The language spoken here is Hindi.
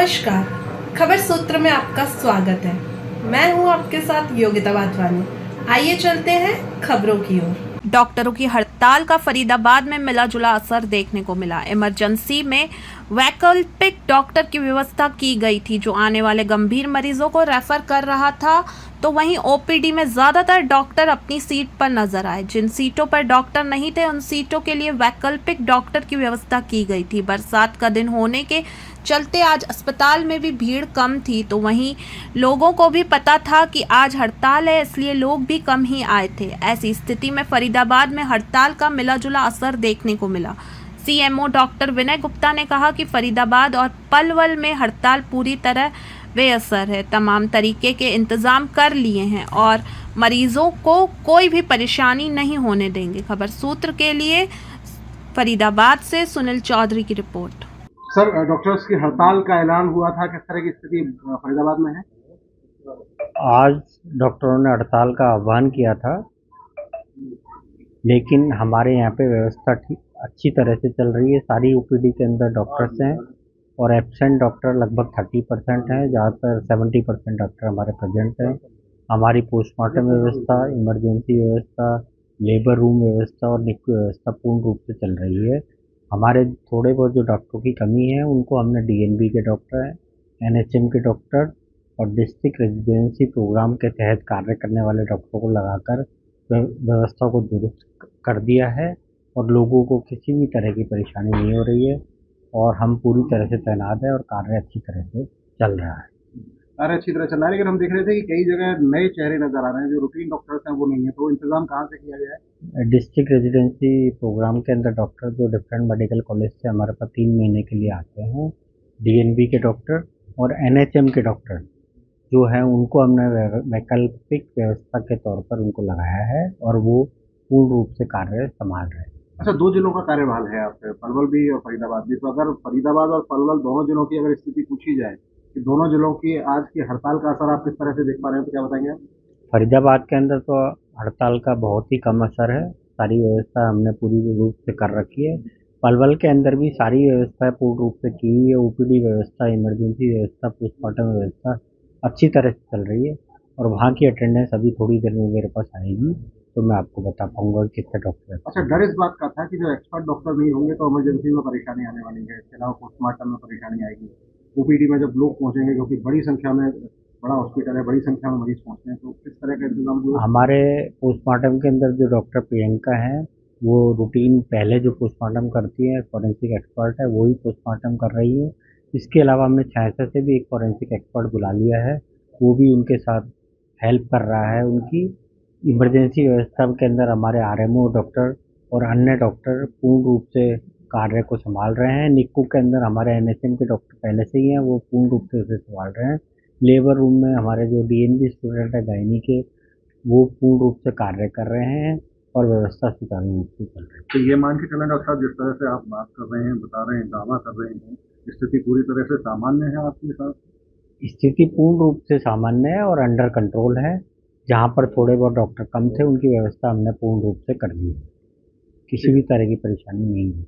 नमस्कार, खबर सूत्र में आपका स्वागत है। मैं हूं आपके साथ योगिता वाधवानी। आइए चलते हैं खबरों की ओर। डॉक्टरों की हड़ताल का फरीदाबाद में मिला जुला असर देखने को मिला। इमरजेंसी में वैकल्पिक डॉक्टर की व्यवस्था की गई थी जो आने वाले गंभीर मरीजों को रेफर कर रहा था, तो वहीं ओपीडी में ज्यादातर डॉक्टर अपनी सीट पर नजर आए। जिन सीटों पर डॉक्टर नहीं थे उन सीटों के लिए वैकल्पिक डॉक्टर की व्यवस्था की गई थी। बरसात का दिन होने के चलते आज अस्पताल में भी भीड़ कम थी, तो वहीं लोगों को भी पता था कि आज हड़ताल है, इसलिए लोग भी कम ही आए थे। ऐसी स्थिति में फरीदाबाद में हड़ताल का मिला जुला असर देखने को मिला। सीएमओ डॉक्टर विनय गुप्ता ने कहा कि फरीदाबाद और पलवल में हड़ताल पूरी तरह बेअसर है। तमाम तरीके के इंतजाम कर लिए हैं और मरीजों को कोई भी परेशानी नहीं होने देंगे। खबर सूत्र के लिए फरीदाबाद से सुनील चौधरी की रिपोर्ट। सर, डॉक्टर्स की हड़ताल का ऐलान हुआ था, किस तरह की स्थिति फरीदाबाद में है? आज डॉक्टरों ने हड़ताल का आह्वान किया था, लेकिन हमारे यहाँ पे व्यवस्था ठीक अच्छी तरह से चल रही है। सारी ओपीडी के अंदर डॉक्टर्स हैं और एब्सेंट डॉक्टर लगभग 30% हैं, ज़्यादातर 70% डॉक्टर हमारे प्रेजेंट हैं। हमारी पोस्टमार्टम व्यवस्था, इमरजेंसी व्यवस्था, लेबर रूम व्यवस्था और निक्यू व्यवस्था पूर्ण रूप से चल रही है। हमारे थोड़े बहुत जो डॉक्टरों की कमी है उनको हमने डीएनबी के डॉक्टर हैं, एनएचएम के डॉक्टर और डिस्ट्रिक्ट रेजिडेंसी प्रोग्राम के तहत कार्य करने वाले डॉक्टरों को लगाकर व्यवस्था को दुरुस्त कर दिया है और लोगों को किसी भी तरह की परेशानी नहीं हो रही है और हम पूरी तरह से तैनात हैं और कार्य अच्छी तरह से चल रहा है। कार्य अच्छी तरह चल रहा है, लेकिन हम देख रहे थे कि कई जगह नए चेहरे नजर आ रहे हैं, जो रूटीन डॉक्टर्स हैं वो नहीं है, तो इंतजाम कहाँ से किया गया है? डिस्ट्रिक्ट रेजिडेंसी प्रोग्राम के अंदर डॉक्टर जो डिफरेंट मेडिकल कॉलेज से हमारे पास 3 महीने के लिए आते हैं, डीएनबी के डॉक्टर और एनएचएम के डॉक्टर जो हैं उनको हमने वैकल्पिक व्यवस्था के तौर पर उनको लगाया है और वो पूर्ण रूप से कार्य संभाल रहे हैं। अच्छा, 2 जिलों का कार्यभार है आपके, पलवल भी और फरीदाबाद भी, तो अगर फरीदाबाद और पलवल दोनों जिलों की अगर स्थिति पूछी जाए कि दोनों जिलों की आज की हड़ताल का असर आप किस तरह से देख पा रहे हैं, तो क्या बताएंगे आप? फरीदाबाद के अंदर तो हड़ताल का बहुत ही कम असर है, सारी व्यवस्था हमने पूरी रूप से कर रखी है। पलवल के अंदर भी सारी व्यवस्था पूर्ण रूप से की हुई है। ओपीडी व्यवस्था, इमरजेंसी व्यवस्था, पोस्टमार्टम व्यवस्था अच्छी तरह से चल रही है और वहाँ की अटेंडेंस अभी थोड़ी देर में मेरे पास आएगी तो मैं आपको बता पाऊंगा कितने डॉक्टर हैं। अच्छा, डर इस बात का था कि जो एक्सपर्ट डॉक्टर नहीं होंगे तो इमरजेंसी में परेशानी आने वाली है, इसके अलावा पोस्टमार्टम में परेशानी आएगी, ओपीडी में जब लोग पहुंचेंगे, क्योंकि बड़ी संख्या में बड़ा हॉस्पिटल है, बड़ी संख्या में मरीज पहुंचते हैं, तो किस तरह का इंतजाम हुआ? हमारे पोस्टमार्टम के अंदर जो डॉक्टर प्रियंका हैं वो रूटीन पहले जो पोस्टमार्टम करती है, फॉरेंसिक एक्सपर्ट है, वही पोस्टमार्टम कर रही है। इसके अलावा हमने छायसा से भी एक फॉरेंसिक एक्सपर्ट बुला लिया है, वो भी उनके साथ हेल्प कर रहा है उनकी। इमरजेंसी व्यवस्था के अंदर हमारे आरएमओ डॉक्टर और अन्य डॉक्टर पूर्ण रूप से कार्य को संभाल रहे हैं। निक्कू के अंदर हमारे एनएचएम के डॉक्टर पहले से ही हैं, वो पूर्ण रूप से उसे संभाल रहे हैं। लेबर रूम में हमारे जो डीएनबी स्टूडेंट है गायनी के, वो पूर्ण रूप से कार्य कर रहे हैं और व्यवस्था सुचारू रूप से चल रही है। तो ये मान के चलें डॉक्टर साहब, जिस तरह से आप बात कर रहे हैं, बता रहे हैं, दावा कर रहे हैं, स्थिति पूरी तरह से सामान्य है आपके साथ? स्थिति पूर्ण रूप से सामान्य है और अंडर कंट्रोल है। जहाँ पर थोड़े बहुत डॉक्टर कम थे उनकी व्यवस्था हमने पूर्ण रूप से कर दी है, किसी भी तरह की परेशानी नहीं है।